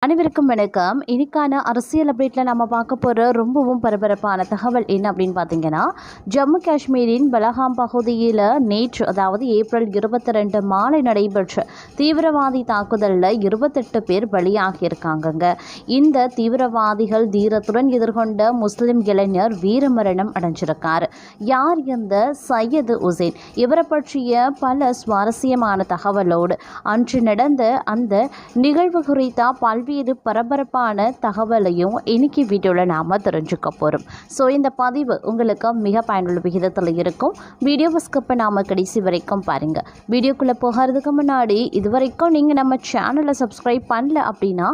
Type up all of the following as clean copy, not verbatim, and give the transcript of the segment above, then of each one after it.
அனைவருக்கும் வணக்கம். இன்னைக்கான அரசியல் அப்டேட்டில் நம்ம பார்க்க போகிற ரொம்பவும் பரபரப்பான தகவல் என்ன அப்படின்னு பார்த்தீங்கன்னா, ஜம்மு காஷ்மீரின் பலகாம் பகுதியில் நேற்று அதாவது ஏப்ரல் 22 மாலை நடைபெற்ற தீவிரவாதி தாக்குதலில் 28 பேர் பலியாகியிருக்காங்கங்க. இந்த தீவிரவாதிகள் தீரத்துடன் எதிர்கொண்ட முஸ்லிம் இளைஞர் வீரமரணம் அடைஞ்சிருக்காரு. யார் இந்த சையது உசேன்? இவரை பற்றிய பல சுவாரஸ்யமான தகவலோடு அன்று நடந்த அந்த நிகழ்வு குறித்த பல்வேறு பரபரப்பான தகவலையும் இன்னைக்கு வீடியோவில் நாம் தெரிஞ்சுக்க போகிறோம். ஸோ இந்த பதிவு உங்களுக்கு மிக பயனுள்ள விகிதத்தில் இருக்கும். வீடியோவை ஸ்கிப் பண்ணாமல் கடைசி வரைக்கும் பாருங்கள். வீடியோக்குள்ளே போகிறதுக்கு முன்னாடி இதுவரைக்கும் நீங்கள் நம்ம சேனலை சப்ஸ்கிரைப் பண்ணல அப்படின்னா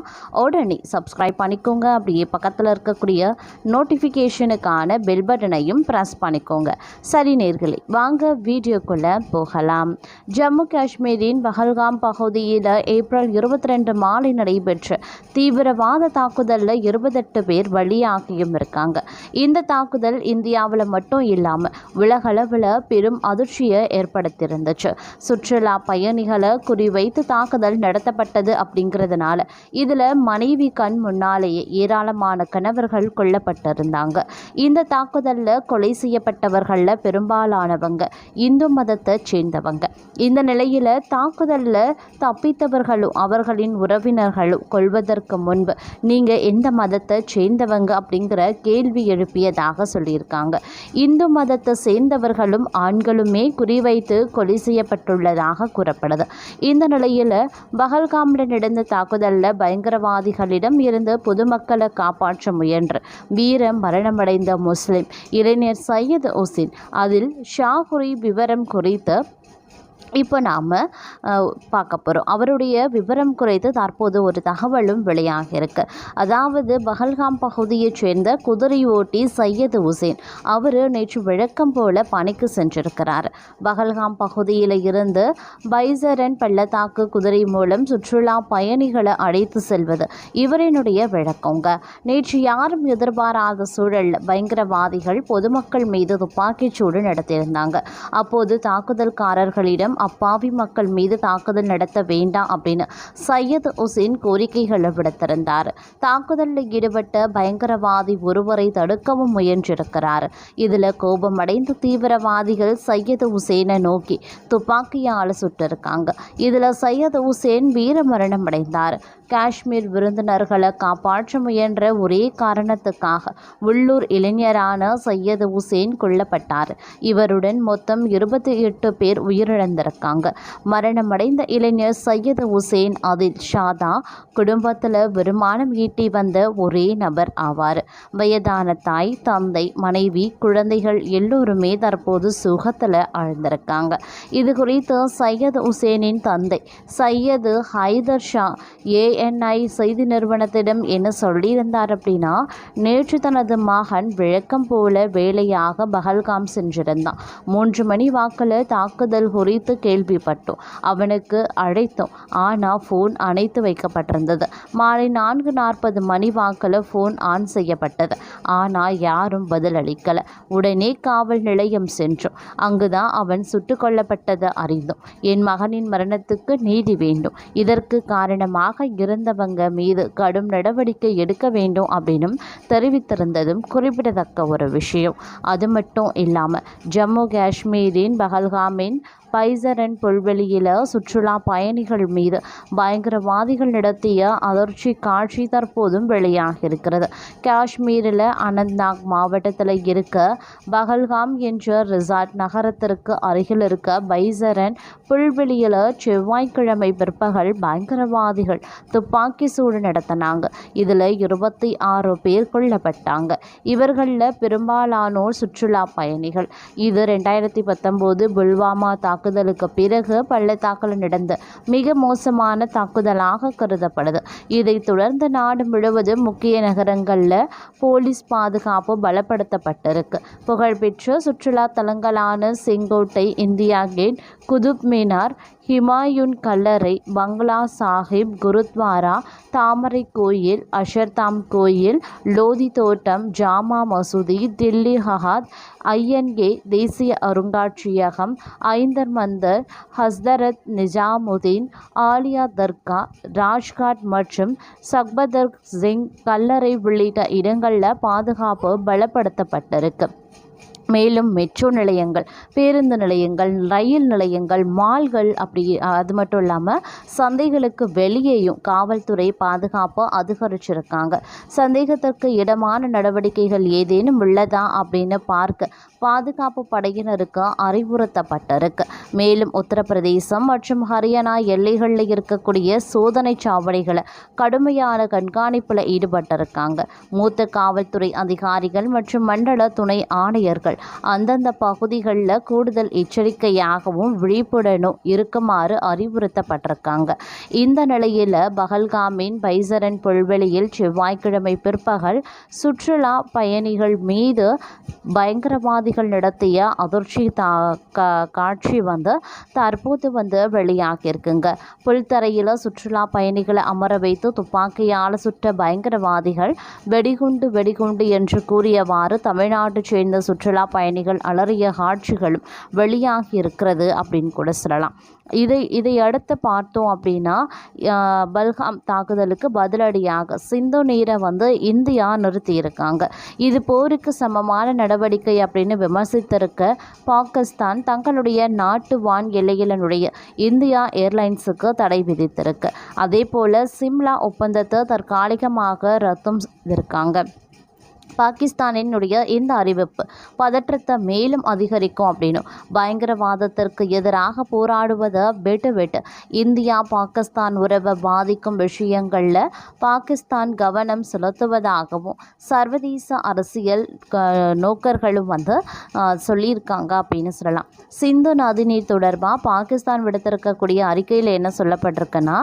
உடனே சப்ஸ்கிரைப் பண்ணிக்கோங்க. அப்படியே பக்கத்தில் இருக்கக்கூடிய நோட்டிஃபிகேஷனுக்கான பெல் பட்டனையும் ப்ரெஸ் பண்ணிக்கோங்க. சரி நேயர்களே, வாங்க வீடியோக்குள்ளே போகலாம். ஜம்மு காஷ்மீரின் பஹல்காம் பகுதியில் ஏப்ரல் 22 மாலை நடைபெற்ற தீவிரவாத தாக்குதலில் 28 பேர் பலியாகியும் இருக்காங்க. இந்த தாக்குதல் இந்தியாவில் மட்டும் இல்லாமல் உலகளவில் பெரும் அதிர்ச்சியை ஏற்படுத்தியிருந்துச்சு. சுற்றுலா பயணிகளை குறிவைத்து தாக்குதல் நடத்தப்பட்டது அப்படிங்கிறதுனால இதில் மனைவி கண் முன்னாலேயே ஏராளமான கணவர்கள் கொல்லப்பட்டிருந்தாங்க. இந்த தாக்குதலில் கொலை செய்யப்பட்டவர்களில் பெரும்பாலானவங்க இந்து மதத்தை சேர்ந்தவங்க. இந்த நிலையில் தாக்குதலில் தப்பித்தவர்களும் அவர்களின் உறவினர்களும் கொள்வதற்கு முன்பு நீங்கள் எந்த மதத்தை சேர்ந்தவங்க அப்படிங்கிற கேள்வி எழுப்பியதாக சொல்லியிருக்காங்க. இந்து மதத்தை சேர்ந்தவர்களும் ஆண்களுமே குறிவைத்து கொலை செய்யப்பட்டுள்ளதாக கூறப்படுது. இந்த நிலையில் பஹல்காமில் நடந்த தாக்குதலில் பயங்கரவாதிகளிடம் இருந்து பொதுமக்களை காப்பாற்ற முயன்று வீர மரணமடைந்த முஸ்லிம் இளைஞர் சையது உசேன் அதில் ஷாகுரி விவரம் குறித்து இப்போ நாம் பார்க்க போகிறோம். அவருடைய விவரம் குறித்து தற்போது ஒரு தகவலும் வெளியாகியிருக்கு. அதாவது பஹல்காம் பகுதியைச் சேர்ந்த குதிரை ஓட்டி சையது உசேன் அவர் நேற்று வழக்கம் போல பணிக்கு சென்றிருக்கிறார். பஹல்காம் பகுதியில் இருந்து பைசரன் பள்ளத்தாக்கு குதிரை மூலம் சுற்றுலா பயணிகளை அழைத்து செல்வது இவரினுடைய வழக்கங்க. நேற்று யாரும் எதிர்பாராத சூழலில் பயங்கரவாதிகள் பொதுமக்கள் மீது துப்பாக்கிச்சூடு நடத்தியிருந்தாங்க. அப்போது தாக்குதல்காரர்களிடம் அப்பாவி மக்கள் மீது தாக்குதல் நடத்த வேண்டாம் அப்படின்னு சையது உசேன் கோரிக்கைகளை விடுத்திருந்தார். தாக்குதலில் ஈடுபட்ட பயங்கரவாதி ஒருவரை தடுக்கவும் முயன்றிருக்கிறார். இதில் கோபமடைந்த தீவிரவாதிகள் சையது உசேனை நோக்கி துப்பாக்கியால் சுட்டிருக்காங்க. இதில் சையது உசேன் வீரமரணம் அடைந்தார். காஷ்மீர் விருந்தினர்களை காப்பாற்ற முயன்ற ஒரே காரணத்துக்காக உள்ளூர் இளைஞரான சையது உசேன் கொல்லப்பட்டார். இவருடன் மொத்தம் 28 பேர் உயிரிழந்திருக்காங்க. மரணமடைந்த இளைஞர் சையது உசேன் அதில் ஷாதா குடும்பத்தில் வருமானம் ஈட்டி வந்த ஒரே நபர் ஆவார். வயதான தாய், தந்தை, மனைவி, குழந்தைகள் எல்லோருமே தற்போது சுகத்தில் ஆழ்ந்திருக்காங்க. இது குறித்து சையது உசேனின் தந்தை சையது ஹைதர் ஷா ANI செய்தி நிறுவனத்திடம் என்ன சொல்லியிருந்தார் அப்படின்னா, நேற்று தனது மகன் வழக்கம் போல வேலையாக பஹல்காம் சென்றிருந்தான். 3 மணி வாக்கில் தாக்குதல் குறித்து கேள்விப்பட்டோம். அவனுக்கு அழைத்தோம். ஆனால் ஃபோன் அணைத்து வைக்கப்பட்டிருந்தது. மாலை 4:40 மணி வாக்கில் ஃபோன் ஆன் செய்யப்பட்டது. ஆனால் யாரும் பதில் அளிக்கலை. உடனே காவல் நிலையம் சென்றோம். அங்குதான் அவன் சுட்டுக் கொல்லப்பட்டதை அறிந்தோம். என் மகனின் மரணத்துக்கு நீதி வேண்டும். இதற்கு காரணமாக இருந்தவங்க மீது கடும் நடவடிக்கை எடுக்க வேண்டும் அப்படின்னு தெரிவித்திருந்ததும் குறிப்பிடத்தக்க ஒரு விஷயம். அது மட்டும் இல்லாமல் ஜம்மு காஷ்மீரின் பஹல்காமின் பைசரன் புல்வெளியில் சுற்றுலா பயணிகள் மீது பயங்கரவாதிகள் நடத்திய அதிர்ச்சி காட்சி தற்போதும் வெளியாகியிருக்கிறது. காஷ்மீரில் அனந்த்நாக் மாவட்டத்தில் இருக்க பஹல்காம் என்ற ரிசார்ட் நகரத்திற்கு அருகில் இருக்க பைசரன் புல்வெளியில் செவ்வாய்க்கிழமை பிற்பகல் பயங்கரவாதிகள் துப்பாக்கி சூடு நடத்தினாங்க. இதில் 26 பேர் கொல்லப்பட்டாங்க. இவர்களில் பெரும்பாலானோர் சுற்றுலா பயணிகள். இது 2019 புல்வாமா தாக்குதலுக்கு பிறகு பள்ளத்தாக்கில் நடந்த மிக மோசமான தாக்குதலாக கருதப்படுது. இதைத் தொடர்ந்து நாடு முழுவதும் முக்கிய நகரங்களில் போலீஸ் பாதுகாப்பு பலப்படுத்தப்பட்டிருக்கு. புகழ்பெற்ற சுற்றுலா தலங்களான செங்கோட்டை, இந்தியா கேட், குதுப் மினார், ஹிமாயூன் கல்லறை, பங்களா சாஹிப், குருத்வாரா, தாமரை கோயில், அஷர்தாம் கோயில், லோதி தோட்டம், ஜாமா மசூதி, தில்லி ஹஹாத், ஐஎன்ஏ தேசிய அருங்காட்சியகம், ஐந்தர் மந்தர், ஹஸ்ரத் நிஜாமுதீன், ஆலியா தர்கா, ராஜ்காட் மற்றும் சக்பதர் சிங் கல்லறை உள்ளிட்ட இடங்களில் பாதுகாப்பு பலப்படுத்தப்பட்டிருக்கு. மேலும் மெட்ரோ நிலையங்கள், பேருந்து நிலையங்கள், ரயில் நிலையங்கள், மால்கள் அது மட்டும் இல்லாமல் சந்தைகளுக்கு வெளியேயும் காவல்துறை பாதுகாப்பு அதிகரிச்சிருக்காங்க. சந்தேகத்திற்கு இடமான நடவடிக்கைகள் ஏதேனும் உள்ளதா அப்படின்னு பார்க்க பாதுகாப்பு படையினருக்கு அறிவுறுத்தப்பட்டிருக்கு. மேலும் உத்தரப்பிரதேசம் மற்றும் ஹரியானா எல்லைகளில் இருக்கக்கூடிய சோதனை சாவடிகளை கடுமையான கண்காணிப்பில் ஈடுபட்டிருக்காங்க. மூத்த காவல்துறை அதிகாரிகள் மற்றும் மண்டல துணை ஆணையர்கள் அந்தந்த பகுதிகளில் கூடுதல் எச்சரிக்கையாகவும் விழிப்புடனும் இருக்குமாறு அறிவுறுத்தப்பட்டிருக்காங்க. இந்த நிலையில் பஹல்காமின் பைசரன் புல்வெளியில் செவ்வாய்க்கிழமை பிற்பகல் சுற்றுலா பயணிகள் மீது பயங்கரவாதிகள் நடத்திய அதிர்ச்சி காட்சி தற்போது வெளியாகியிருக்குங்க. புல்தரையில் சுற்றுலா பயணிகளை அமர வைத்து துப்பாக்கியால் சுட்ட பயங்கரவாதிகள் வெடிகுண்டு என்று கூறியவாறு தமிழ்நாட்டை சேர்ந்த சுற்றுலா பயணிகள் அலறிய காட்சிகளும் வெளியாகி இருக்கிறது அப்படின்னு கூட சொல்லலாம். இதை அடுத்து பார்த்தோம் அப்படின்னா பல்காம் தாக்குதலுக்கு பதிலடியாக சிந்து நீரை இந்தியா நிறுத்தியிருக்காங்க. இது போருக்கு சமமான நடவடிக்கை அப்படின்னு விமர்சித்திருக்க பாகிஸ்தான் தங்களுடைய நாட்டு வான் எல்லையில் நுழைய இந்தியா ஏர்லைன்ஸுக்கு தடை விதித்திருக்கு. அதே போல் சிம்லா ஒப்பந்தத்தை தற்காலிகமாக ரத்தும் செய்திருக்காங்க. பாகிஸ்தானினுடைய இந்த அறிவிப்பு பதற்றத்தை மேலும் அதிகரிக்கும் அப்படின்னும் பயங்கரவாதத்திற்கு எதிராக போராடுவதை விட்டு இந்தியா பாகிஸ்தான் உறவை பாதிக்கும் விஷயங்களில் பாகிஸ்தான் கவனம் செலுத்துவதாகவும் சர்வதேச அரசியல் நோக்கர்களும் சொல்லியிருக்காங்க அப்படின்னு சொல்லலாம். சிந்து நதிநீர் தொடர்பாக பாகிஸ்தான் விடுத்திருக்கக்கூடிய அறிக்கையில் என்ன சொல்லப்பட்டிருக்குன்னா,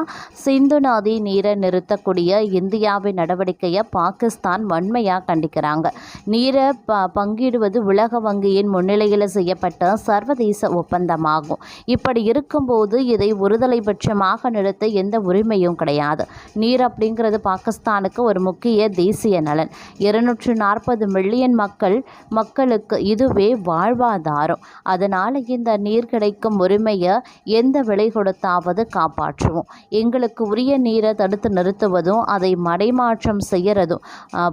சிந்து நதி நீரை நிறுத்தக்கூடிய இந்தியாவின் நடவடிக்கையை பாகிஸ்தான் வன்மையாக கண்டிக்கிறாங்க. நீரை பங்கிடுவது உலக வங்கியின் முன்னிலையில் செய்யப்பட்ட சர்வதேச ஒப்பந்தமாகும். இப்படி இருக்கும்போது இதை ஒருதலை பட்சமாக நிறுத்த எந்த உரிமையும் கிடையாது. நீர் அப்படிங்கிறது பாகிஸ்தானுக்கு ஒரு முக்கிய தேசிய நலன். 240 மில்லியன் மக்களுக்கு இதுவே வாழ்வாதாரம். அதனால் இந்த நீர் கிடைக்கும் உரிமையை எந்த விலை கொடுத்தாவது காப்பாற்றுவோம். எங்களுக்கு உரிய நீரை தடுத்து நிறுத்துவதும் அதை மடைமாற்றம் செய்யறதும்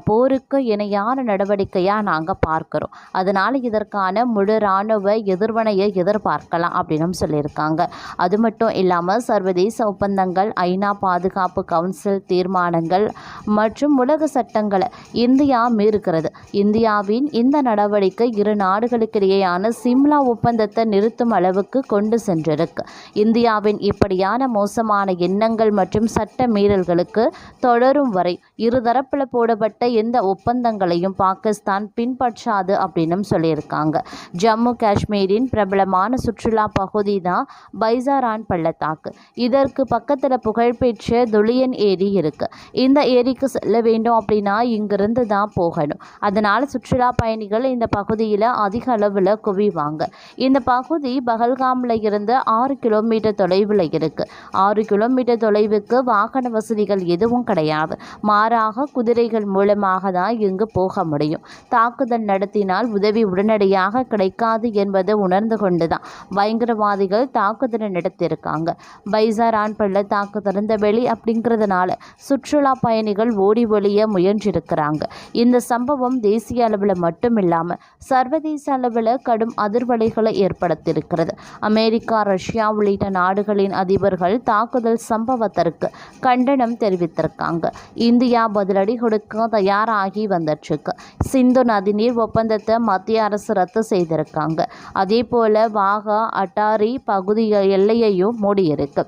போருக்கு இணையான நடவடிக்கையாக நாங்கள் பார்க்குறோம். அதனால் இதற்கான முழு இராணுவ எதிர்வினையை எதிர்பார்க்கலாம் அப்படின்னு சொல்லியிருக்காங்க. அது மட்டும் இல்லாமல் சர்வதேச ஒப்பந்தங்கள், ஐநா பாதுகாப்பு கவுன்சில் தீர்மானங்கள் மற்றும் உலக சட்டங்களை இந்தியா மீறுகிறது. இந்தியாவின் இந்த நடவடிக்கை இரு நாடுகளுக்கிடையேயான சிம்லா ஒப்பந்தத்தை நிறுத்தும் அளவுக்கு கொண்டு சென்றிருக்கு. இந்தியாவின் இப்படியான மோசமான எண்ணங்கள் மற்றும் சட்ட மீறல்களுக்கு தொடரும் வரை இருதரப்பில் போடப்பட்ட எந்த ஒப்பந்தங்களையும் பாகிஸ்தான் பின்பற்றாது அப்படின்னு சொல்லியிருக்காங்க. ஜம்மு காஷ்மீரின் பிரபலமான சுற்றுலா பகுதி தான் பைசாரான் பள்ளத்தாக்கு. இதற்கு பக்கத்தில் புகழ்பெற்ற துலியன் ஏரி இருக்கு. இந்த ஏரிக்கு செல்ல வேண்டும் அப்படின்னா இங்கிருந்து தான் போகணும். அதனால் சுற்றுலா பயணிகள் இந்த பகுதியில் அதிக அளவில் குவிவாங்க. இந்த பகுதி பஹல்காமில் இருந்து 6 கிலோமீட்டர் தொலைவில் இருக்கு. 6 கிலோமீட்டர் தொலைவுக்கு வாகன வசதிகள் எதுவும் கிடையாது. மாறாக குதிரைகள் மூலமாக தான் இங்கு போக முடியும். தாக்குதல் நடத்தினால் உதவி உடனடியாக கிடைக்காது என்பதை உணர்ந்து கொண்டுதான் பயங்கரவாதிகள் தாக்குதலை நடத்தியிருக்காங்க. பைசாரான் பள்ளத்தாக்கு திறந்த வெளி அப்படிங்கிறதுனால சுற்றுலா பயணிகள் ஓடி ஒளிய முயன்றிருக்கிறாங்க. இந்த சம்பவம் தேசிய அளவில் மட்டும் இல்லாமல் சர்வதேச அளவில் கடும் அதிர்வலைகளை ஏற்படுத்தியிருக்கிறது. அமெரிக்கா, ரஷ்யா உள்ளிட்ட நாடுகளின் அதிபர்கள் தாக்குதல் சம்பவத்திற்கு கண்டனம் தெரிவித்திருக்காங்க. இந்தியா பதிலடி கொடுக்க தயாராகி வந்துட்டுருக்கு. சிந்து நதிநீர் ஒப்பந்தத்தை மத்திய அரசு ரத்து செய்திருக்காங்க. அதே போல வாகா, அட்டாரி பகுதி எல்லையையும் மூடியிருக்கு.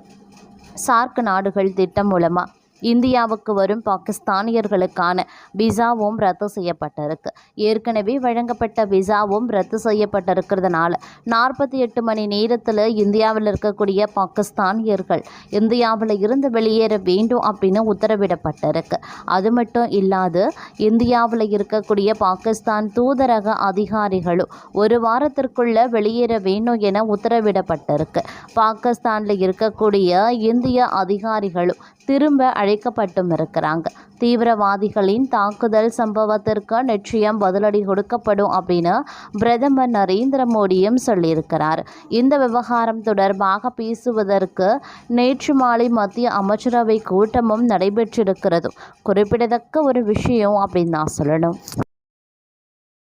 சார்க் நாடுகள் திட்டம் மூலமாக இந்தியாவுக்கு வரும் பாகிஸ்தானியர்களுக்கான விசாவும் ரத்து செய்யப்பட்டிருக்கு. ஏற்கனவே வழங்கப்பட்ட விசாவும் ரத்து செய்யப்பட்டிருக்கிறதுனால 48 மணி நேரத்தில் இந்தியாவில் இருக்கக்கூடிய பாகிஸ்தானியர்கள் இந்தியாவில் இருந்து வெளியேற வேண்டும் அப்படின்னு உத்தரவிடப்பட்டிருக்கு. அது மட்டும் இல்லாது இந்தியாவில் இருக்கக்கூடிய பாகிஸ்தான் தூதரக அதிகாரிகளும் ஒரு வாரத்திற்குள்ள வெளியேற வேண்டும் என உத்தரவிடப்பட்டிருக்கு. பாகிஸ்தானில் இருக்கக்கூடிய இந்திய அதிகாரிகளும் திரும்ப அழைக்கப்பட்டும் இருக்கிறாங்க. தீவிரவாதிகளின் தாக்குதல் சம்பவத்திற்கு நிச்சயம் பதிலடி கொடுக்கப்படும் அப்படின்னு பிரதமர் நரேந்திர மோடியும் சொல்லியிருக்கிறார். இந்த விவகாரம் தொடர்பாக பேசுவதற்கு நேற்று மாலை மத்திய அமைச்சரவை கூட்டமும் நடைபெற்றிருக்கிறது குறிப்பிடத்தக்க ஒரு விஷயம் அப்படின்னு நான் சொல்லணும்.